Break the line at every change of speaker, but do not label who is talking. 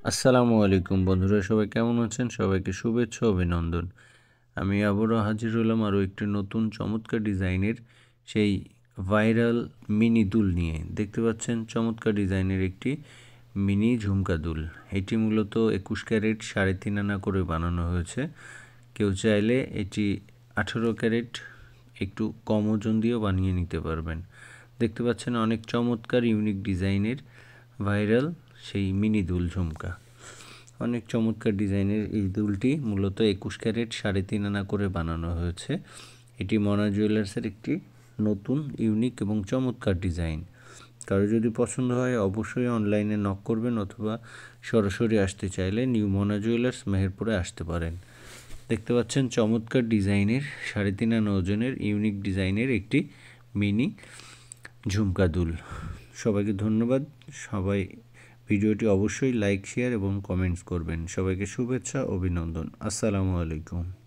আসসালামু আলাইকুম বন্ধুরা, সবাই কেমন আছেন? সবাইকে শুভেচ্ছা অভিনন্দন। আমি আবারও হাজির হলাম আরও একটি নতুন চমৎকার ডিজাইনের সেই ভাইরাল মিনি দুল নিয়ে। দেখতে পাচ্ছেন চমৎকার ডিজাইনের একটি মিনি ঝুমকা দুল। এটি মূলত 21 ক্যারেট 3.5 আনা করে বানানো হয়েছে। কেউ চাইলে এটি 18 ক্যারেট একটু কম ওজন দিয়েও বানিয়ে নিতে পারবেন। দেখতে পাচ্ছেন অনেক চমৎকার ইউনিক ডিজাইনের ভাইরাল সেই মিনি দুল ঝুমকা। অনেক চমৎকার ডিজাইনের এই দুলটি মূলত 21 ক্যারেট 3.5 আনা করে বানানো হয়েছে। এটি মনা জুয়েলার্সের একটি নতুন ইউনিক এবং চমৎকার ডিজাইন। কারো যদি পছন্দ হয় অবশ্যই অনলাইনে নক করবেন, অথবা সরাসরি আসতে চাইলে নিউ মনা জুয়েলার্স মেহেরপুরে আসতে পারেন। দেখতে পাচ্ছেন চমৎকার ডিজাইনের 3.5 আনা ওজনের ইউনিক ডিজাইনের একটি মিনি ঝুমকা দুল। সবাইকে ধন্যবাদ। সবাই ভিডিওটি অবশ্যই লাইক, শেয়ার এবং কমেন্টস করবেন। সবাইকে শুভেচ্ছা, অভিনন্দন। আসসালামু আলাইকুম।